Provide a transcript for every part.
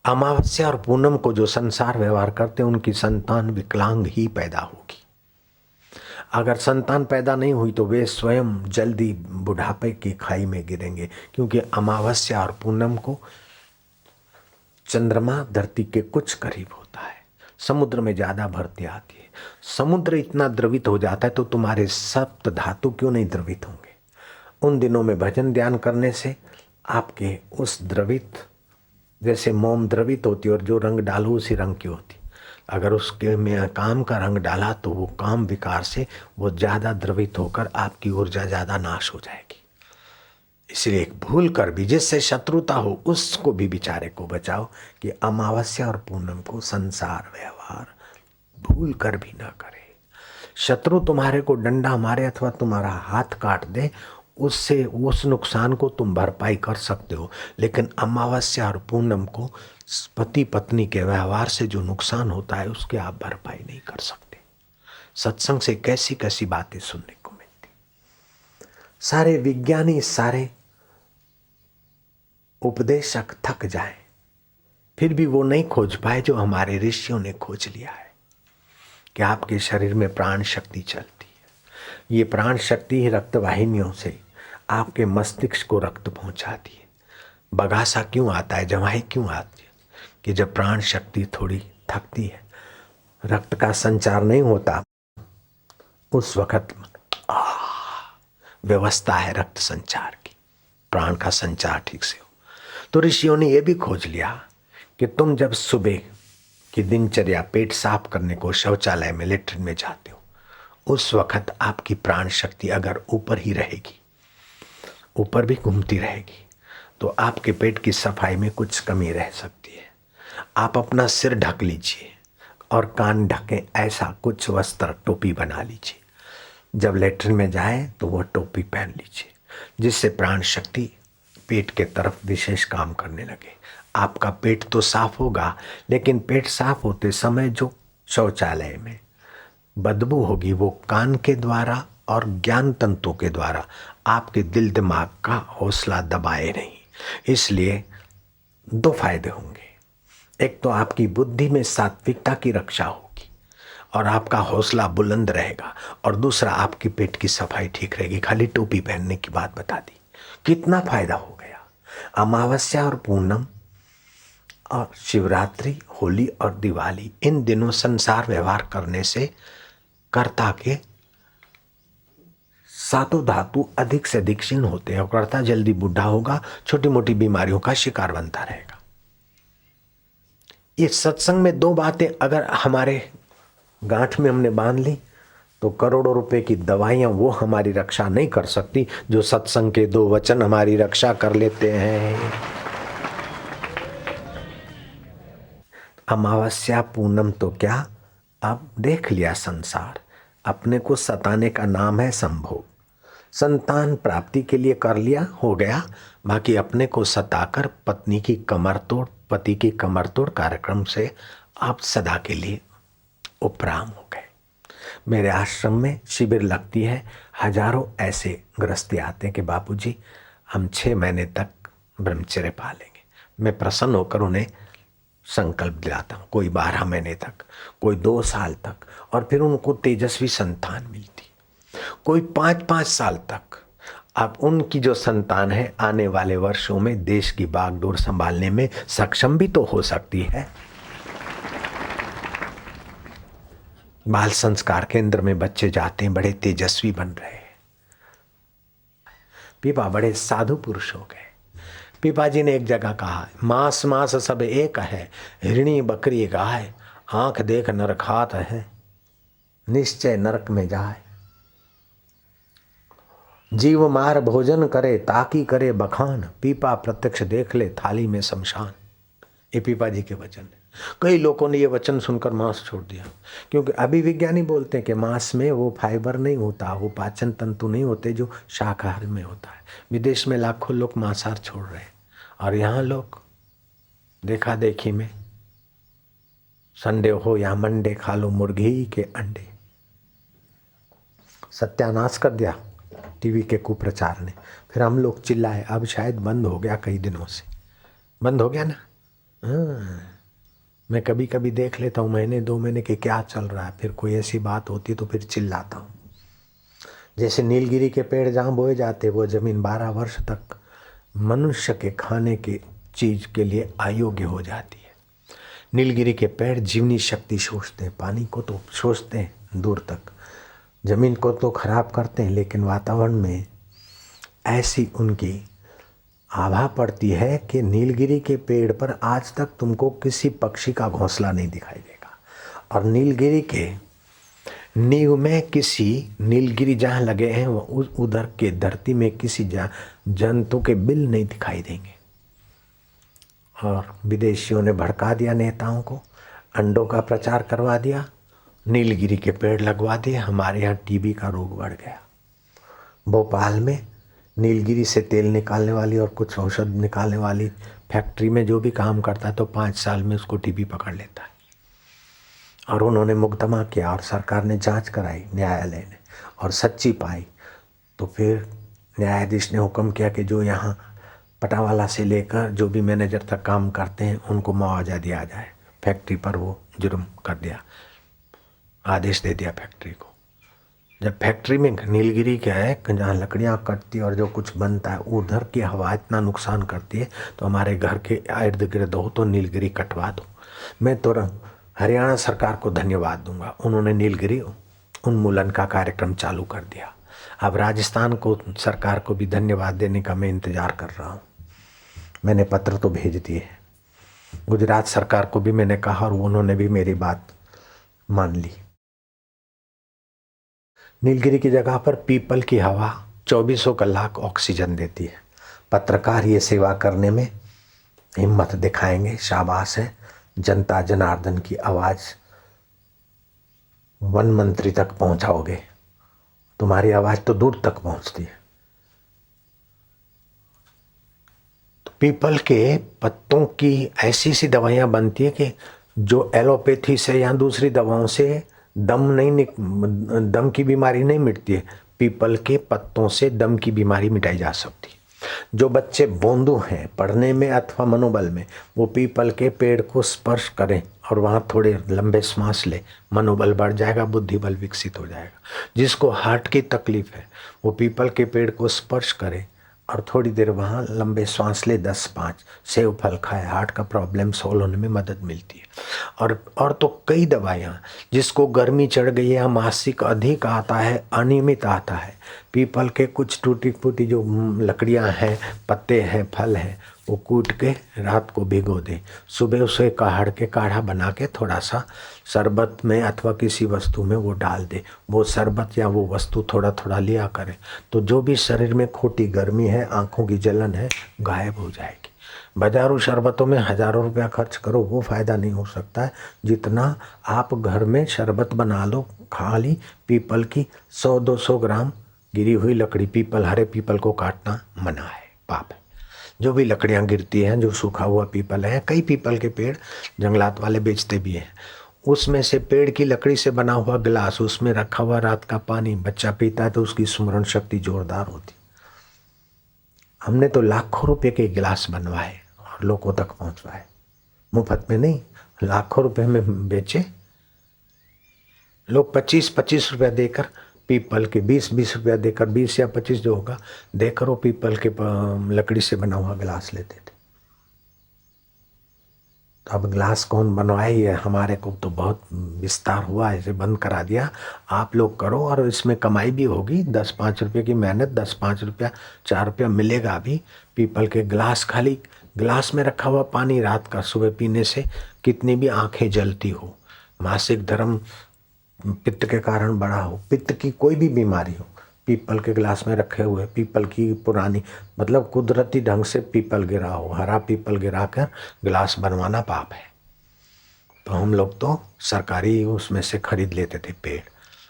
अमावस्या और पूनम को जो संसार व्यवहार करते हैं उनकी संतान विकलांग ही पैदा होगी। अगर संतान पैदा नहीं हुई तो वे स्वयं जल्दी बुढ़ापे की खाई में गिरेंगे, क्योंकि अमावस्या और पूनम को चंद्रमा धरती के कुछ करीब होता है। समुद्र में ज्यादा भरती आती है। समुद्र इतना द्रवित हो जाता है तो तुम्हारे सप्त धातु क्यों नहीं द्रवित होंगे। उन दिनों में भजन ध्यान करने से आपके उस द्रवित, जैसे मोम द्रवित होती और जो रंग डालो उसी रंग की होती, अगर उसके में काम का रंग डाला तो वो काम विकार से वो ज्यादा द्रवित होकर आपकी ऊर्जा ज्यादा नाश हो जाएगी। इसलिए भूल कर भी जिससे शत्रुता हो उसको भी बेचारे को बचाओ कि अमावस्या और पूनम को संसार व्यवहार भूल कर भी ना करे। शत्रु तुम्हारे को डंडा मारे अथवा तुम्हारा हाथ काट दे, उससे उस नुकसान को तुम भरपाई कर सकते हो, लेकिन अमावस्या और पूनम को पति पत्नी के व्यवहार से जो नुकसान होता है उसके आप भरपाई नहीं कर सकते। सत्संग से कैसी कैसी बातें सुनने को मिलती। सारे विज्ञानी, सारे उपदेशक थक जाए फिर भी वो नहीं खोज पाए जो हमारे ऋषियों ने खोज लिया है कि आपके शरीर में प्राण शक्ति चलती है। ये प्राण शक्ति ही रक्त वाहिनियों से आपके मस्तिष्क को रक्त पहुंचाती है। बगासा क्यों आता है, जमाई क्यों आती है कि जब प्राण शक्ति थोड़ी थकती है, रक्त का संचार नहीं होता, उस वक्त व्यवस्था है रक्त संचार की, प्राण का संचार ठीक से हो। तो ऋषियों ने यह भी खोज लिया कि तुम जब सुबह की दिनचर्या पेट साफ करने को शौचालय में लेटरिन में जाते हो, उस वक्त आपकी प्राण शक्ति अगर ऊपर ही रहेगी, ऊपर भी घूमती रहेगी, तो आपके पेट की सफाई में कुछ कमी रह सकती है। आप अपना सिर ढक लीजिए और कान ढकें, ऐसा कुछ वस्त्र टोपी बना लीजिए। जब लेटरिन में जाए तो वो टोपी पहन लीजिए, जिससे प्राण शक्ति पेट के तरफ विशेष काम करने लगे। आपका पेट तो साफ होगा, लेकिन पेट साफ होते समय जो शौचालय में बदबू होगी वो कान के द्वारा और ज्ञान तंतु के द्वारा आपके दिल दिमाग का हौसला दबाए नहीं। इसलिए दो फायदे होंगे। एक तो आपकी बुद्धि में सात्विकता की रक्षा होगी और आपका हौसला बुलंद रहेगा, और दूसरा आपकी पेट की सफाई ठीक रहेगी। खाली टोपी पहनने की बात बता दी, कितना फायदा हो गया। अमावस्या और पूनम और शिवरात्रि, होली और दिवाली, इन दिनों संसार व्यवहार करने से कर्ता के सातों धातु अधिक से अधिक क्षीण होते हैं और कर्ता जल्दी बूढ़ा होगा, छोटी मोटी बीमारियों का शिकार बनता रहेगा। ये सत्संग में दो बातें अगर हमारे गांठ में हमने बांध ली तो करोड़ों रुपए की दवाइयां वो हमारी रक्षा नहीं कर सकती, जो सत्संग के दो वचन हमारी रक्षा कर लेते हैं। अमावस्या पूनम तो क्या, अब देख लिया संसार, अपने को सताने का नाम है संभोग। संतान प्राप्ति के लिए कर लिया, हो गया, बाकी अपने को सताकर पत्नी की कमर तोड़, पति की कमर तोड़ कार्यक्रम से आप सदा के लिए उपराम हो गए। मेरे आश्रम में शिविर लगती है, हजारों ऐसे गृहस्थी आते हैं कि बापूजी हम 6 महीने तक ब्रह्मचर्य पालेंगे। मैं प्रसन्न होकर उन्हें संकल्प दिलाता हूँ, कोई 12 महीने तक, कोई 2 साल तक, और फिर उनको तेजस्वी संतान मिलती, कोई 5-5 साल तक। अब उनकी जो संतान है आने वाले वर्षों में देश की बागडोर संभालने में सक्षम भी तो हो सकती है। बाल संस्कार केंद्र में बच्चे जाते हैं, बड़े तेजस्वी बन रहे हैं। पीपा बड़े साधु पुरुष हो गए। पीपा जी ने एक जगह कहा, मांस मांस सब एक है, हिरणी बकरी गाय, आंख देख नर खात है, निश्चय नरक में जाए। जीव मार भोजन करे, ताकी करे बखान, पीपा प्रत्यक्ष देख ले थाली में शमशान। ये पीपा जी के वचन है। कई लोगों ने ये वचन सुनकर मांस छोड़ दिया, क्योंकि अभी विज्ञानी बोलते हैं कि मांस में वो फाइबर नहीं होता, वो पाचन तंतु नहीं होते जो शाकाहार में होता है। विदेश में लाखों लोग मांसाहार छोड़ रहे हैं और यहाँ लोग देखा देखी में संडे हो या मंडे खा लो मुर्गी के अंडे। सत्यानाश कर दिया टीवी के कुप्रचार ने। फिर हम लोग चिल्लाए, अब शायद बंद हो गया, कई दिनों से बंद हो गया ना। हाँ, मैं कभी कभी देख लेता हूँ महीने 2 महीने के क्या चल रहा है, फिर कोई ऐसी बात होती तो फिर चिल्लाता हूँ। जैसे नीलगिरी के पेड़ जहाँ बोए जाते वो जमीन 12 वर्ष तक मनुष्य के खाने के चीज के लिए अयोग्य हो जाती है। नीलगिरी के पेड़ जीवनी शक्ति सोचते हैं, पानी को तो सोचते हैं दूर तक, जमीन को तो खराब करते हैं, लेकिन वातावरण में ऐसी उनकी आभा पड़ती है कि नीलगिरी के पेड़ पर आज तक तुमको किसी पक्षी का घोंसला नहीं दिखाई देगा। और नीलगिरी के नींव में किसी नीलगिरी जहाँ लगे हैं वो उधर के धरती में किसी जंतु के बिल नहीं दिखाई देंगे। और विदेशियों ने भड़का दिया नेताओं को, अंडों का प्रचार करवा दिया, नीलगिरी के पेड़ लगवा दिए, हमारे यहाँ टीबी का रोग बढ़ गया। भोपाल में नीलगिरी से तेल निकालने वाली और कुछ औषध निकालने वाली फैक्ट्री में जो भी काम करता है तो 5 साल में उसको टीबी पकड़ लेता है। और उन्होंने मुकदमा किया और सरकार ने जांच कराई, न्यायालय ने, और सच्ची पाई। तो फिर न्यायाधीश ने हुक्म किया कि जो यहाँ पटावाला से लेकर जो भी मैनेजर तक काम करते हैं उनको मुआवजा दिया जाए। फैक्ट्री पर वो जुर्म कर दिया, आदेश दे दिया फैक्ट्री को। जब फैक्ट्री में नीलगिरी क्या है जहाँ लकड़ियाँ कटती और जो कुछ बनता है उधर की हवा इतना नुकसान करती है, तो हमारे घर के इर्द गिर्द हो तो नीलगिरी कटवा दो। मैं तो हरियाणा सरकार को धन्यवाद दूंगा, उन्होंने नीलगिरी उन्मूलन का कार्यक्रम चालू कर दिया। अब राजस्थान को सरकार को भी धन्यवाद देने का मैं इंतजार कर रहा हूँ। मैंने पत्र तो भेज दिए, गुजरात सरकार को भी मैंने कहा और उन्होंने भी मेरी बात मान ली। नीलगिरी की जगह पर पीपल की हवा 24 कलाक ऑक्सीजन देती है। पत्रकार ये सेवा करने में हिम्मत दिखाएंगे, शाबाश है। जनता जनार्दन की आवाज वन मंत्री तक पहुंचाओगे, तुम्हारी आवाज तो दूर तक पहुंचती है। तो पीपल के पत्तों की ऐसी सी दवाइयां बनती है कि जो एलोपैथी से या दूसरी दवाओं से दम की बीमारी नहीं मिटती है, पीपल के पत्तों से दम की बीमारी मिटाई जा सकती है। जो बच्चे बोंदू हैं पढ़ने में अथवा मनोबल में, वो पीपल के पेड़ को स्पर्श करें और वहाँ थोड़े लंबे सांस ले, मनोबल बढ़ जाएगा, बुद्धि बल विकसित हो जाएगा। जिसको हार्ट की तकलीफ है वो पीपल के पेड़ को स्पर्श करे और थोड़ी देर वहाँ लंबे सांस ले, 10-5 सेव फल खाए, हार्ट का प्रॉब्लम सॉल्व होने में मदद मिलती है। और तो कई दवाइयाँ, जिसको गर्मी चढ़ गई है, मासिक अधिक आता है, अनियमित आता है, पीपल के कुछ टूटी फूटी जो लकड़ियाँ हैं, पत्ते हैं, फल हैं, वो कूट के रात को भिगो दे, सुबह उसे काढ़ के काढ़ा बना के थोड़ा सा शरबत में अथवा किसी वस्तु में वो डाल दे। वो शरबत या वो वस्तु थोड़ा थोड़ा लिया करे तो जो भी शरीर में खोटी गर्मी है, आँखों की जलन है, गायब हो जाएगी। बाजारू शरबतों में हज़ारों रुपया खर्च करो, वो फ़ायदा नहीं हो सकता है जितना आप घर में शरबत बना लो। खाली पीपल की 100-200 ग्राम गिरी हुई लकड़ी, पीपल, हरे पीपल को काटना मना है, पाप है। जो भी लकड़ियाँ गिरती हैं, जो सूखा हुआ पीपल है, कई पीपल के पेड़ जंगलात वाले बेचते भी हैं, उसमें से पेड़ की लकड़ी से बना हुआ गिलास, उसमें रखा हुआ रात का पानी बच्चा पीता है तो उसकी स्मरण शक्ति जोरदार होती। हमने तो लाखों रुपए के गिलास बनवाए और लोगों तक पहुंचवाए, मुफ्त में नहीं, लाखों रुपए में बेचे। लोग 25-25 रुपया देकर पीपल के, 20-20 रुपया देकर, 20 या 25 जो होगा देकर वो पीपल के लकड़ी से बना हुआ गिलास लेते थे। तो अब गिलास कौन बनवाए, ये हमारे को तो बहुत विस्तार हुआ, इसे बंद करा दिया। आप लोग करो और इसमें कमाई भी होगी, 10-5 रुपये की मेहनत, 10-5 रुपया, 4 रुपया मिलेगा अभी। पीपल के गिलास, खाली गिलास में रखा हुआ पानी रात का सुबह पीने से कितनी भी आंखें जलती हो, मासिक धर्म पित्त के कारण बढ़ा हो, पित्त की कोई भी बीमारी हो, पीपल के गिलास में रखे हुए, पीपल की पुरानी मतलब कुदरती ढंग से पीपल गिरा हो, हरा पीपल गिरा कर गिलास बनवाना पाप है। तो हम लोग तो सरकारी उसमें से खरीद लेते थे पेड़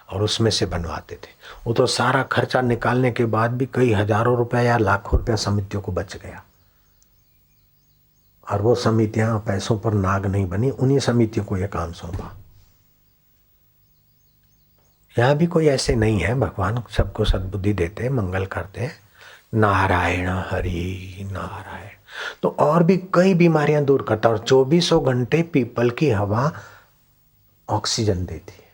और उसमें से बनवाते थे। वो तो सारा खर्चा निकालने के बाद भी कई हजारों रुपया या लाखों रुपया समितियों को बच गया। और वो समितियां पैसों पर नाग नहीं बनी, उन्हीं समितियों को यह काम सौंपा। यहाँ भी कोई ऐसे नहीं है, भगवान सबको सद्बुद्धि देते हैं, मंगल करते हैं, नारायण हरि नारायण। तो और भी कई बीमारियां दूर करता है। और 24 घंटे पीपल की हवा ऑक्सीजन देती है।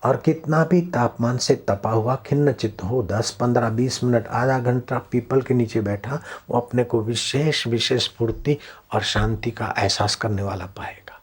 और कितना भी तापमान से तपा हुआ खिन्न चित्त हो, 10, 15, 20 मिनट, आधा घंटा पीपल के नीचे बैठा, वो अपने को विशेष विशेष स्फूर्ति और शांति का एहसास करने वाला पाएगा।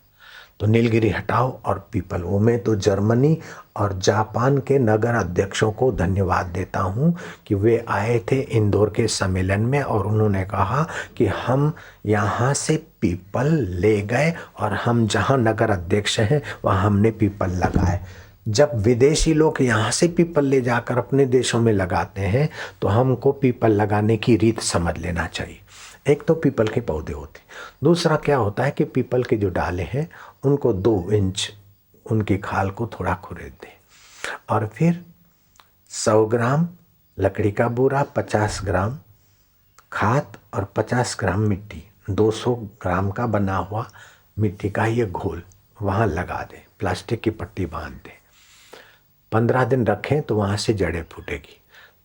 तो नीलगिरी हटाओ और पीपल। वो मैं तो जर्मनी और जापान के नगर अध्यक्षों को धन्यवाद देता हूँ कि वे आए थे इंदौर के सम्मेलन में और उन्होंने कहा कि हम यहाँ से पीपल ले गए और हम जहाँ नगर अध्यक्ष हैं वहाँ हमने पीपल लगाए। जब विदेशी लोग यहाँ से पीपल ले जाकर अपने देशों में लगाते हैं तो हमको पीपल लगाने की रीत समझ लेना चाहिए। एक तो पीपल के पौधे होते, दूसरा क्या होता है कि पीपल के जो डाले हैं उनको 2 इंच उनकी खाल को थोड़ा खुरेद दें और फिर 100 ग्राम लकड़ी का बूरा, 50 ग्राम खाद और 50 ग्राम मिट्टी, 200 ग्राम का बना हुआ मिट्टी का ये घोल वहाँ लगा दें, प्लास्टिक की पट्टी बांध दें। 15 दिन रखें तो वहाँ से जड़ें फूटेगी,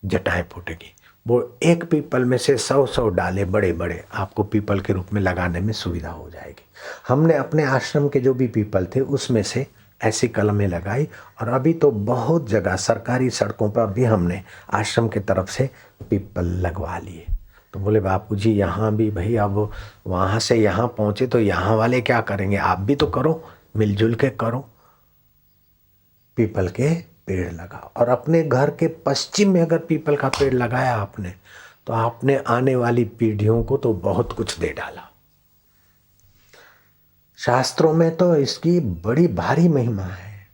जटाएं फूटेगी। वो एक पीपल में से 100 डाले बड़े बड़े आपको पीपल के रूप में लगाने में सुविधा हो जाएगी। हमने अपने आश्रम के जो भी पीपल थे उसमें से ऐसी कलमें लगाई और अभी तो बहुत जगह सरकारी सड़कों पर भी हमने आश्रम की तरफ से पीपल लगवा लिए। तो बोले बापू जी यहाँ भी भाई, अब वहाँ से यहाँ पहुँचे तो यहाँ वाले क्या करेंगे, आप भी तो करो, मिलजुल के करो, पीपल के पेड़ लगाओ। और अपने घर के पश्चिम में अगर पीपल का पेड़ लगाया आपने तो आपने आने वाली पीढ़ियों को तो बहुत कुछ दे डाला। शास्त्रों में तो इसकी बड़ी भारी महिमा है।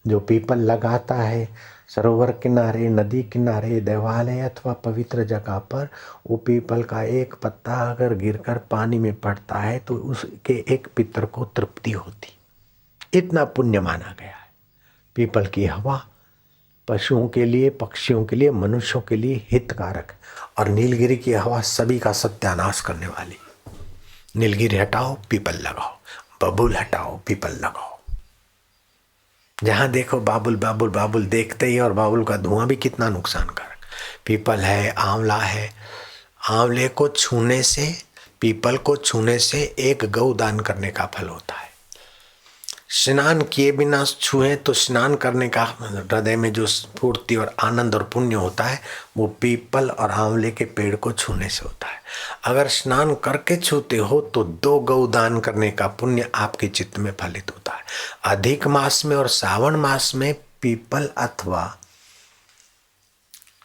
जो पीपल लगाता है सरोवर किनारे, नदी किनारे, देवालय अथवा पवित्र जगह पर, वो पीपल का एक पत्ता अगर गिरकर पानी में पड़ता है तो उसके एक पितर को तृप्ति होती। इतना पुण्य माना गया है। पीपल की हवा पशुओं के लिए, पक्षियों के लिए, मनुष्यों के लिए हितकारक। और नीलगिरी की हवा सभी का सत्यानाश करने वाली। नीलगिरी हटाओ पीपल लगाओ, बबूल हटाओ पीपल लगाओ। जहां देखो बाबुल बाबुल बाबुल देखते ही, और बाबुल का धुआं भी कितना नुकसानकारक। पीपल है, आंवला है। आंवले को छूने से, पीपल को छूने से एक गौ दान करने का फल होता है। स्नान किए बिना छुए तो स्नान करने का हृदय में जो स्फूर्ति और आनंद और पुण्य होता है वो पीपल और आंवले के पेड़ को छूने से होता है। अगर स्नान करके छूते हो तो 2 गौ दान करने का पुण्य आपके चित्त में फलित होता है। अधिक मास में और सावन मास में पीपल अथवा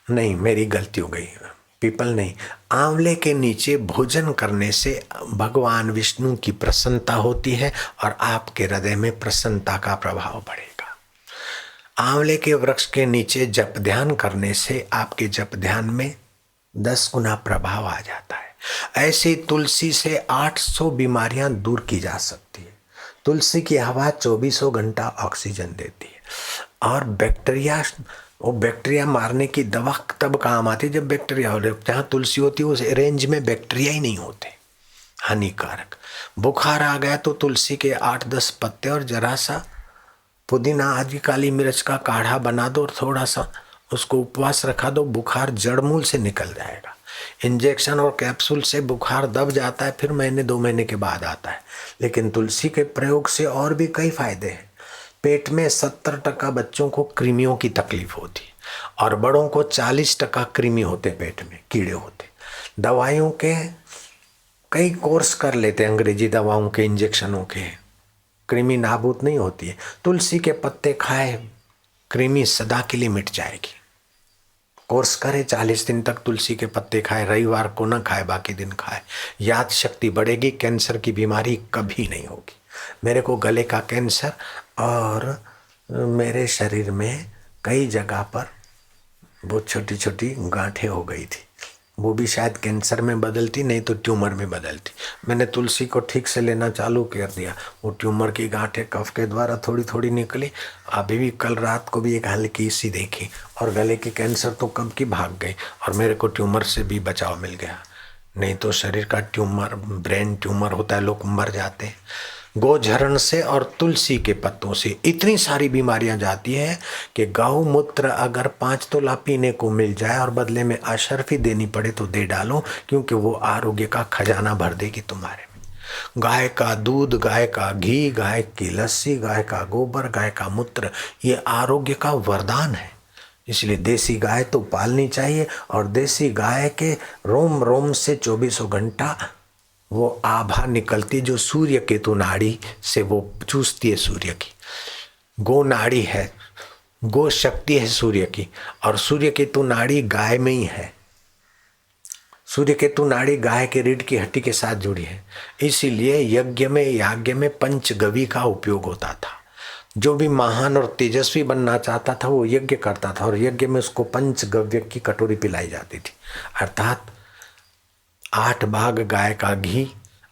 नहीं, मेरी गलती हो गई, पीपल नहीं, आंवले के नीचे भोजन करने से भगवान विष्णु की प्रसन्नता होती है और आपके हृदय में प्रसन्नता का प्रभाव बढ़ेगा। आंवले के वृक्ष के नीचे जप ध्यान करने से आपके जप ध्यान में 10 गुना प्रभाव आ जाता है। ऐसे तुलसी से 800 बीमारियां दूर की जा सकती है। तुलसी की हवा 24 घंटा ऑक्सीजन देती है। और बैक्टीरिया, वो बैक्टीरिया मारने की दवा तब काम आती है जब बैक्टीरिया हो। जहाँ तुलसी होती है उस रेंज में बैक्टीरिया ही नहीं होते हानिकारक। बुखार आ गया तो तुलसी के 8-10 पत्ते और जरा सा पुदीना, आदि, काली मिर्च का काढ़ा बना दो और थोड़ा सा उसको उपवास रखा दो, बुखार जड़मूल से निकल जाएगा। इंजेक्शन और कैप्सूल से बुखार दब जाता है, फिर महीने 2 महीने के बाद आता है। लेकिन तुलसी के प्रयोग से और भी कई फायदे हैं। पेट में 70% बच्चों को कृमियों की तकलीफ होती और बड़ों को 40% कृमि होते, पेट में कीड़े होते। दवाइयों के कई कोर्स कर लेते, अंग्रेजी दवाओं के, इंजेक्शनों के, कृमि नाबूद नहीं होती है। तुलसी के पत्ते खाए, कृमि सदा के लिए मिट जाएगी। कोर्स करे 40 दिन तक तुलसी के पत्ते खाए, रविवार को ना खाए, बाकी दिन खाए, याद शक्ति बढ़ेगी, कैंसर की बीमारी कभी नहीं होगी। मेरे को गले का कैंसर और मेरे शरीर में कई जगह पर बहुत छोटी छोटी गांठें हो गई थी, वो भी शायद कैंसर में बदलती, नहीं तो ट्यूमर में बदलती। मैंने तुलसी को ठीक से लेना चालू कर दिया, वो ट्यूमर की गांठें कफ के द्वारा थोड़ी थोड़ी निकली। अभी भी कल रात को भी एक हल्की सी देखी और गले की कैंसर तो कब की भाग गई और मेरे को ट्यूमर से भी बचाव मिल गया। नहीं तो शरीर का ट्यूमर, ब्रेन ट्यूमर होता है, लोग मर जाते हैं। गोझरण से और तुलसी के पत्तों से इतनी सारी बीमारियां जाती है कि गौमूत्र अगर 5 तोला पीने को मिल जाए और बदले में अशर्फी देनी पड़े तो दे डालो, क्योंकि वो आरोग्य का खजाना भर देगी तुम्हारे में। गाय का दूध, गाय का घी, गाय की लस्सी, गाय का गोबर, गाय का मूत्र, ये आरोग्य का वरदान है। इसलिए देसी गाय तो पालनी चाहिए। और देसी गाय के रोम रोम से 24 घंटा वो आभा निकलती जो सूर्य केतु नाड़ी से वो चूसती है। सूर्य की गो नाड़ी है, गो शक्ति है सूर्य की, और सूर्य केतु नाड़ी गाय में ही है। सूर्य केतु नाड़ी गाय के रीढ़ की हड्डी के साथ जुड़ी है। इसीलिए यज्ञ में, याज्ञ में पंचगवी का उपयोग होता था। जो भी महान और तेजस्वी बनना चाहता था वो यज्ञ करता था, और यज्ञ में उसको पंचगव्य की कटोरी पिलाई जाती थी। अर्थात 8 भाग गाय का घी,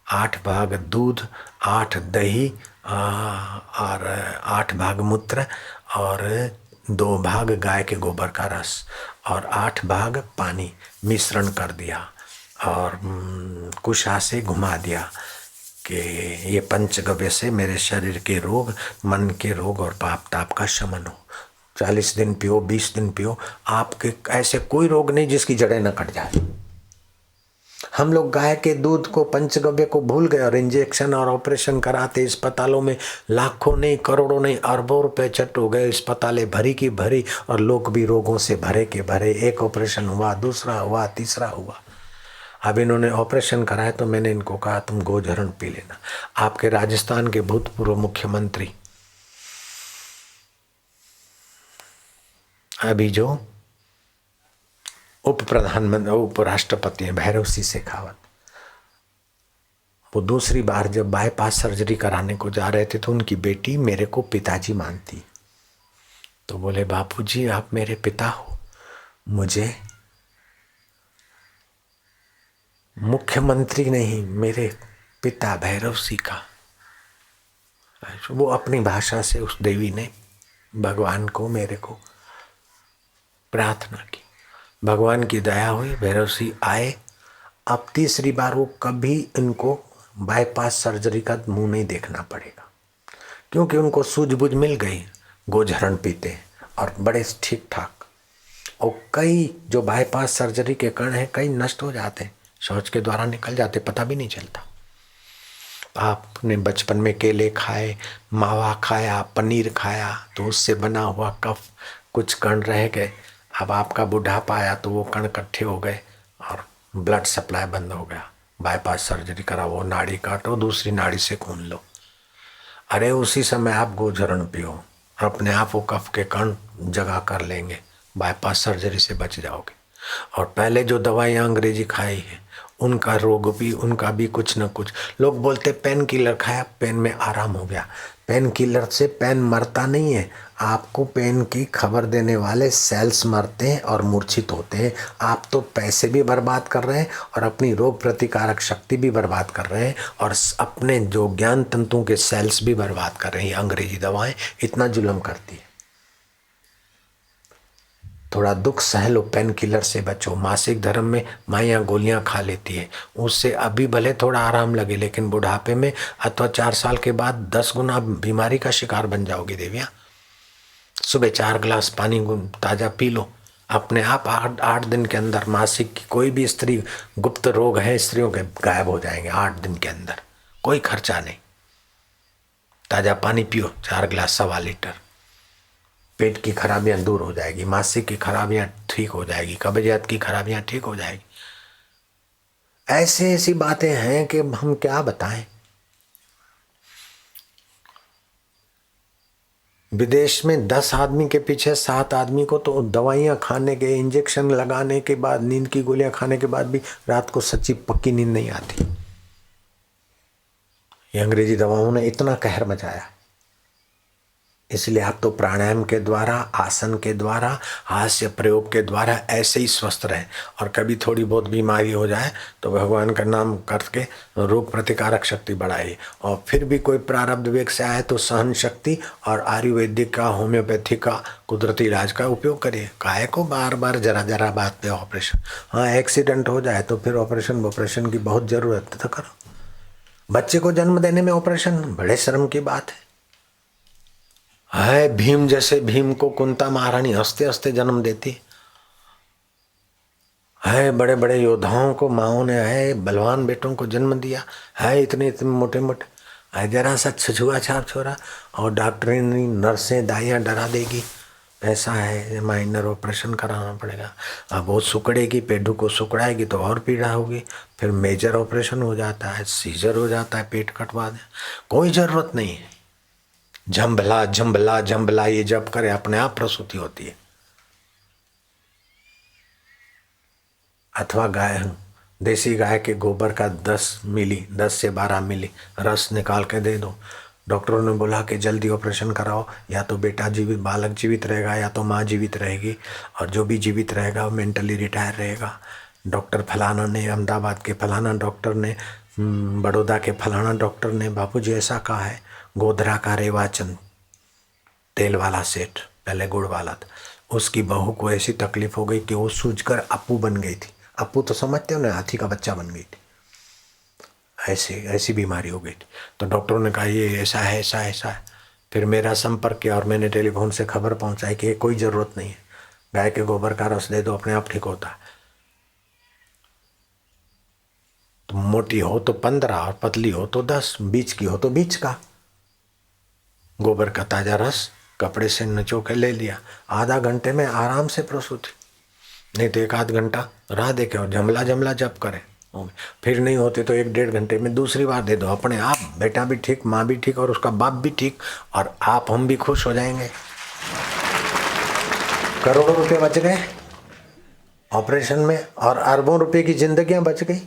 8 भाग दूध, 8 दही और 8 भाग मूत्र, और 2 भाग गाय के गोबर का रस, और 8 भाग पानी मिश्रण कर दिया और कुशा से घुमा दिया कि ये पंचगव्य से मेरे शरीर के रोग, मन के रोग और पाप ताप का शमन हो। 40 दिन पियो, 20 दिन पियो, आपके ऐसे कोई रोग नहीं जिसकी जड़ें न कट जाए। हम लोग गाय के दूध को, पंचगव्य को भूल गए और इंजेक्शन और ऑपरेशन कराते अस्पतालों में लाखों नहीं, करोड़ों नहीं, अरबों रुपए चट हो गए। अस्पतालें भरी की भरी और लोग भी रोगों से भरे के भरे। एक ऑपरेशन हुआ, दूसरा हुआ, तीसरा हुआ। अब इन्होंने ऑपरेशन कराया तो मैंने इनको कहा तुम गोझरण पी लेना। आपके राजस्थान के भूतपूर्व मुख्यमंत्री अभी जो उपप्रधानमंत्री, उपराष्ट्रपति हैं भैरव सिंह शेखावत, वो दूसरी बार जब बाईपास सर्जरी कराने को जा रहे थे तो उनकी बेटी मेरे को पिताजी मानती। तो बोले बापूजी आप मेरे पिता हो, मुझे मुख्यमंत्री नहीं, मेरे पिता भैरव सिंह का। वो अपनी भाषा से उस देवी ने भगवान को, मेरे को प्रार्थना की। भगवान की दया हुई, भैरव सिंह आए। अब तीसरी बार वो कभी इनको बाईपास सर्जरी का मुंह नहीं देखना पड़ेगा, क्योंकि उनको सूझबूझ मिल गई। गोझरण पीते और बड़े ठीक ठाक। और कई जो बाईपास सर्जरी के कण हैं कई नष्ट हो जाते हैं, शौच के द्वारा निकल जाते, पता भी नहीं चलता। आपने बचपन में केले खाए, मावा खाया, पनीर खाया, तो उससे बना हुआ कफ कुछ कण रह गए। अब आपका बुढ़ापा आया तो वो कण इकट्ठे हो गए और ब्लड सप्लाई बंद हो गया। बाईपास सर्जरी करा, वो नाड़ी काटो, दूसरी नाड़ी से खून लो। अरे उसी समय आप गोझरण पियो, अपने आप वो कफ के कण जगा कर लेंगे, बाईपास सर्जरी से बच जाओगे। और पहले जो दवाइयाँ अंग्रेजी खाई है उनका रोग भी, उनका भी कुछ न कुछ। लोग बोलते पेन किलर खाया, पेन में आराम हो गया। पेन किलर से पेन मरता नहीं है, आपको पेन की खबर देने वाले सेल्स मरते हैं और मूर्छित होते हैं। आप तो पैसे भी बर्बाद कर रहे हैं और अपनी रोग प्रतिकारक शक्ति भी बर्बाद कर रहे हैं और अपने जो ज्ञान तंतुओं के सेल्स भी बर्बाद कर रहे हैं। अंग्रेजी दवाएं इतना जुल्म करती है। थोड़ा दुख सह लो, पेन किलर से बचो। मासिक धर्म में माइयाँ गोलियां खा लेती है, उससे अभी भले थोड़ा आराम लगे, लेकिन बुढ़ापे में अथवा 4 साल के बाद 10 गुना बीमारी का शिकार बन जाओगी देवियाँ। सुबह 4 गिलास पानी ताज़ा पी लो, अपने आप 8 दिन के अंदर मासिक की कोई भी स्त्री गुप्त रोग है स्त्रियों के गायब हो जाएंगे 8 दिन के अंदर, कोई खर्चा नहीं। ताज़ा पानी पियो 4 गिलास, 1.25 लीटर। पेट की खराबियां दूर हो जाएगी, मासिक की खराबियां ठीक हो जाएगी, कब्जियत की खराबियां ठीक हो जाएगी। ऐसी बातें हैं कि हम क्या बताएं। विदेश में 10 आदमी के पीछे 7 आदमी को तो दवाइयां खाने के, इंजेक्शन लगाने के बाद, नींद की गोलियां खाने के बाद भी रात को सच्ची पक्की नींद नहीं आती। ये अंग्रेजी दवाओं ने इतना कहर मचाया। इसलिए आप तो प्राणायाम के द्वारा, आसन के द्वारा, हास्य प्रयोग के द्वारा ऐसे ही स्वस्थ रहें। और कभी थोड़ी बहुत बीमारी हो जाए तो भगवान का नाम करके रोग प्रतिकारक शक्ति बढ़ाइए। और फिर भी कोई प्रारब्ध वेग से आए तो सहन शक्ति और आयुर्वेदिक का, होम्योपैथी का, कुदरती इलाज का उपयोग करिए। काहे को बार बार जरा जरा बात पे ऑपरेशन। हाँ, एक्सीडेंट हो जाए तो फिर ऑपरेशन की बहुत ज़रूरत है तो करो। बच्चे को जन्म देने में ऑपरेशन बड़े शर्म की बात है। भीम जैसे भीम को कुंता महारानी हंसते हंसते जन्म देती है। बड़े बड़े योद्धाओं को माओ ने है बलवान बेटों को जन्म दिया है, इतने इतने मोटे मोटे है। जरा सा छुआ छाप छोरा और डॉक्टरी नर्सें दाइयाँ डरा देगी, ऐसा है माइनर ऑपरेशन कराना पड़ेगा। अब वो सुकड़ेगी, पेडू को सुकड़ाएगी तो और पीड़ा होगी, फिर मेजर ऑपरेशन हो जाता है, सीजर हो जाता है, पेट कटवा दे। कोई ज़रूरत नहीं है। झंबला झंबला झंबला ये जब करे अपने आप प्रसूति होती है। अथवा गाय, देसी गाय के गोबर का 10 मिली 10 से 12 मिली रस निकाल के दे दो। डॉक्टरों ने बोला कि जल्दी ऑपरेशन कराओ, या तो बेटा जीवित बालक जीवित रहेगा या तो माँ जीवित रहेगी, और जो भी जीवित रहेगा वो मेंटली रिटायर रहेगा। डॉक्टर फलाना ने, अहमदाबाद के फलाना डॉक्टर ने, बड़ौदा के फलाना डॉक्टर ने बापूजी ऐसा कहा है। गोधरा का रेवाचंद तेल वाला सेठ, पहले गुड़ वाला था, उसकी बहू को ऐसी तकलीफ हो गई कि वो सूझकर अप्पू बन गई थी। अप्पू तो समझते हो ना, हाथी का बच्चा बन गई थी। ऐसी बीमारी हो गई थी। तो डॉक्टरों ने कहा ये ऐसा है ऐसा ऐसा है। फिर मेरा संपर्क किया और मैंने टेलीफोन से खबर पहुंचाई कि कोई ज़रूरत नहीं है, गाय के गोबर का रस दे दो अपने आप ठीक होता है। तो मोटी हो तो 15 और पतली हो तो 10, बीच की हो तो बीच का। गोबर का ताज़ा रस कपड़े से नचो के ले लिया, आधा घंटे में आराम से प्रसूति। नहीं तो 1 आध घंटा राह देखे और झमला झमला जब करे, फिर नहीं होते तो 1 डेढ़ घंटे में दूसरी बार दे दो। अपने आप बेटा भी ठीक, माँ भी ठीक और उसका बाप भी ठीक, और आप हम भी खुश हो जाएंगे। करोड़ों रुपए बच गए ऑपरेशन में और अरबों रुपए की जिंदगियां बच गई।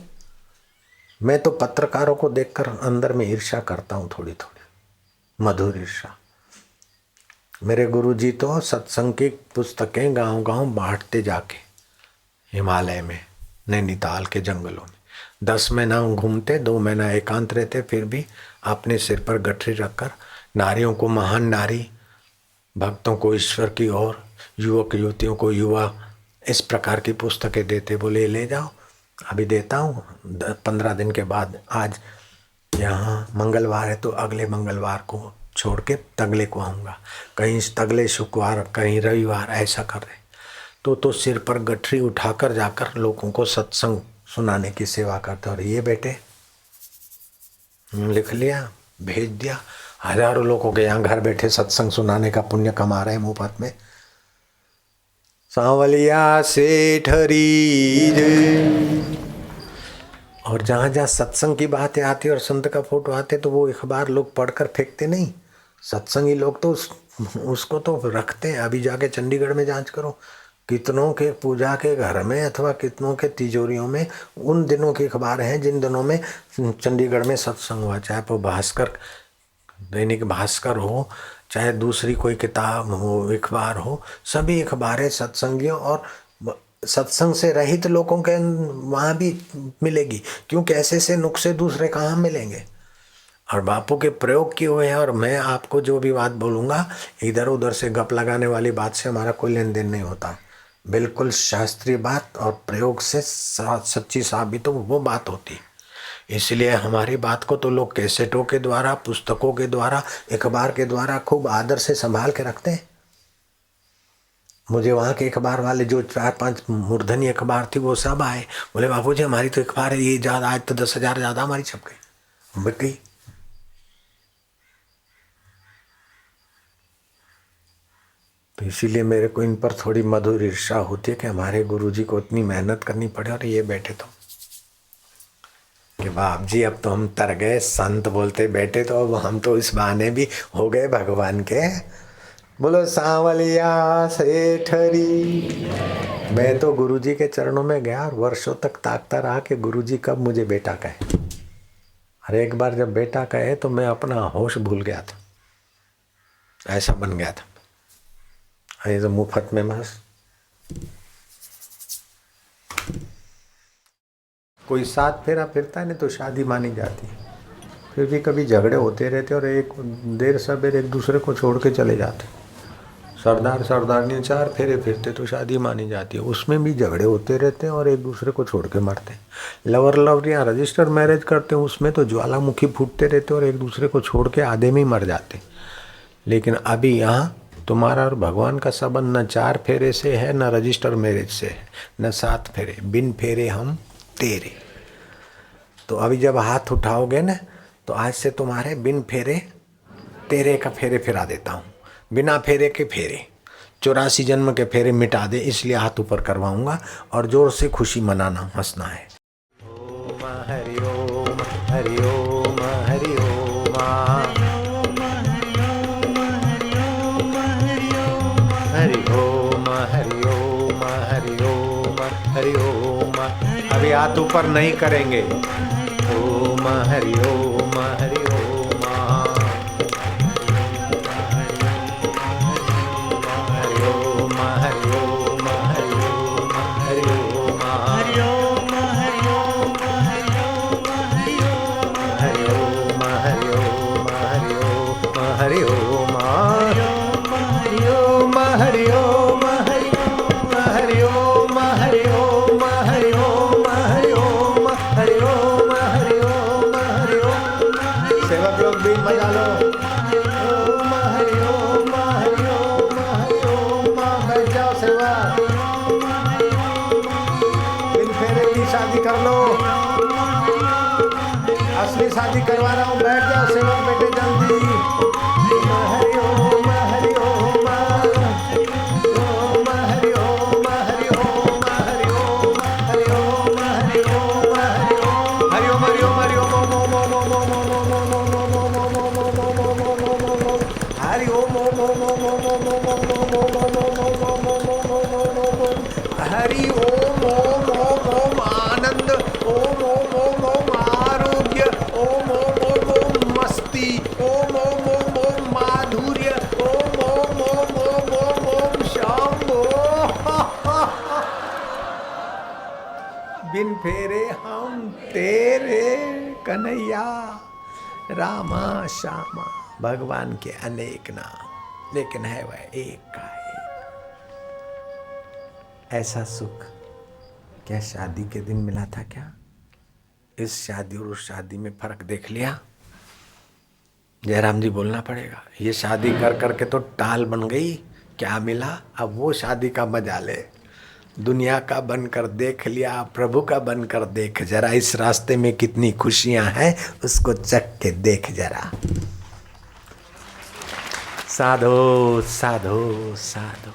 मैं तो पत्रकारों को देखकर अंदर में ईर्ष्या करता हूँ, थोड़ी थोड़ी मधुर ईर्ष्या। मेरे गुरुजी तो सत्संग की पुस्तकें गांव गांव बांटते जाके हिमालय में, नैनीताल के जंगलों में। 10 महीना घूमते, 2 महीना एकांत रहते, फिर भी अपने सिर पर गठरी रखकर नारियों को महान नारी, भक्तों को ईश्वर की ओर, युवक युवतियों को युवा, इस प्रकार की पुस्तकें देते। बोले ले जाओ, अभी देता हूँ 15 दिन के बाद। आज यहाँ मंगलवार है तो अगले मंगलवार को छोड़ के तगले को आऊँगा, कहीं तगले शुक्रवार, कहीं रविवार, ऐसा कर रहे। तो सिर पर गठरी उठाकर जाकर लोगों को सत्संग सुनाने की सेवा करते। और ये बेटे लिख लिया, भेज दिया, हजारों लोगों के यहाँ घर बैठे सत्संग सुनाने का पुण्य कमा रहे हैं मुफ्त में। सांवलिया सेठरी। और जहाँ जहाँ सत्संग की बातें आती और संत का फोटो आते तो वो अखबार लोग पढ़कर फेंकते नहीं। सत्संगी लोग तो उसको तो रखते हैं। अभी जाके चंडीगढ़ में जांच करो, कितनों के पूजा के घर में अथवा कितनों के तिजोरियों में उन दिनों की अखबार हैं जिन दिनों में चंडीगढ़ में सत्संग हुआ। चाहे वो भास्कर, दैनिक भास्कर हो, चाहे दूसरी कोई किताब हो, अखबार हो, सभी अखबारें सत्संगियों और सत्संग से रहित लोगों के वहाँ भी मिलेगी, क्योंकि ऐसे से नुस्खे दूसरे कहाँ मिलेंगे। और बापू के प्रयोग किए हुए हैं। और मैं आपको जो भी बात बोलूँगा, इधर उधर से गप लगाने वाली बात से हमारा कोई लेन देन नहीं होता। बिल्कुल शास्त्रीय बात और प्रयोग से सच्ची साबित हो वो बात होती। इसलिए हमारी बात को तो लोग कैसेटों के द्वारा, पुस्तकों के द्वारा, अखबार के द्वारा खूब आदर से संभाल के रखते हैं। मुझे वहाँ के अखबार वाले जो 4-5 मूर्धनी अखबार थी वो सब आए, बोले बापूजी हमारी तो अखबार है ये ज़्यादा, आज तो 10,000 ज़्यादा हमारी छप गई, बिक गई। तो इसीलिए मेरे को इन पर थोड़ी मधुर ईर्ष्या होती है कि हमारे गुरुजी को इतनी मेहनत करनी पड़े और ये बैठे तो कि बाप जी अब तो हम तर गए, संत बोलते बैठे तो अब हम तो इस बहाने भी हो गए भगवान के। बोलो सांवलिया सेठरी। मैं तो गुरुजी के चरणों में गया और वर्षों तक ताकता रहा कि गुरुजी कब मुझे बेटा कहे। और एक बार जब बेटा कहे तो मैं अपना होश भूल गया था, ऐसा बन गया था। ये तो मुफ्त में बस कोई साथ फेरा फिरता है नहीं तो शादी मानी जाती है। फिर भी कभी झगड़े होते रहते और एक देर सवेर एक दूसरे को छोड़ के चले जाते। सरदार सरदारनी 4 फेरे फिरते तो शादी मानी जाती है। उसमें भी झगड़े होते रहते हैं और एक दूसरे को छोड़ के मरते हैं। लवर लवरियाँ रजिस्टर मैरिज करते हैं, उसमें तो ज्वालामुखी फूटते रहते और एक दूसरे को छोड़ के आधे में ही मर जाते। लेकिन अभी यहाँ तुम्हारा और भगवान का संबंध न 4 फेरे से है, न रजिस्टर मैरिज से है, न 7 फेरे। बिन फेरे हम तेरे। तो अभी जब हाथ उठाओगे ना, तो आज से तुम्हारे बिन फेरे तेरे का फेरे फिरा देता हूँ। बिना फेरे के फेरे 84 जन्म के फेरे मिटा दे, इसलिए हाथ ऊपर करवाऊंगा और जोर से खुशी मनाना, हंसना है। ओम हरि ओम हरि ओम हरि ओम हरि ओम हरि ओम हरि ओम हरि ओम। अभी हाथ ऊपर नहीं करेंगे। ओम हरि ओम हरि ओम हरि ओम हरि ओम हरि ओम हरि ओम हरि ओम हरि ओम हरि ओम हरि ओम हरि ओम हरि ओम हरि ओम। सेवक लोग भी मजा लो। ओम हरि ओम हरि ओम हरि ओम। बैठ जाओ सेवक, बिन फेरे की शादी कर लो। असली शादी करवा रहा हूँ, बैठ जाओ सेवक बेटे जल्दी। हरि ओम हरि ओम ओम हरि ओम हरि ओम हरि ओम हरि ओम हरि ओम हरि ओम हरि ओम हरि ओम हरि ओम ओम ओम ओम ओम ओम ओम हरि ओम ओम ओम ओम ओम हरि ओम ओम ओम ओम आनंद, ओम ओम ओम ओम आरोग्य, ओम ओम ओम ओम मस्ती, ओम ओम ओम ओम माधुर्य, ओम ओम ओम ओम ओम ओम शंभो। बिन फेरे हम तेरे कन्हैया, रामा श्यामा। भगवान के अनेक नाम, लेकिन है वह एक का एक। ऐसा सुख क्या शादी के दिन मिला था क्या? इस शादी और उस शादी में फर्क देख लिया? जयराम जी बोलना पड़ेगा। ये शादी कर करके तो टाल बन गई, क्या मिला? अब वो शादी का मजा ले। दुनिया का बनकर देख लिया, प्रभु का बनकर देख जरा। इस रास्ते में कितनी खुशियां हैं, उसको चख के देख जरा। साधो साधो साधो।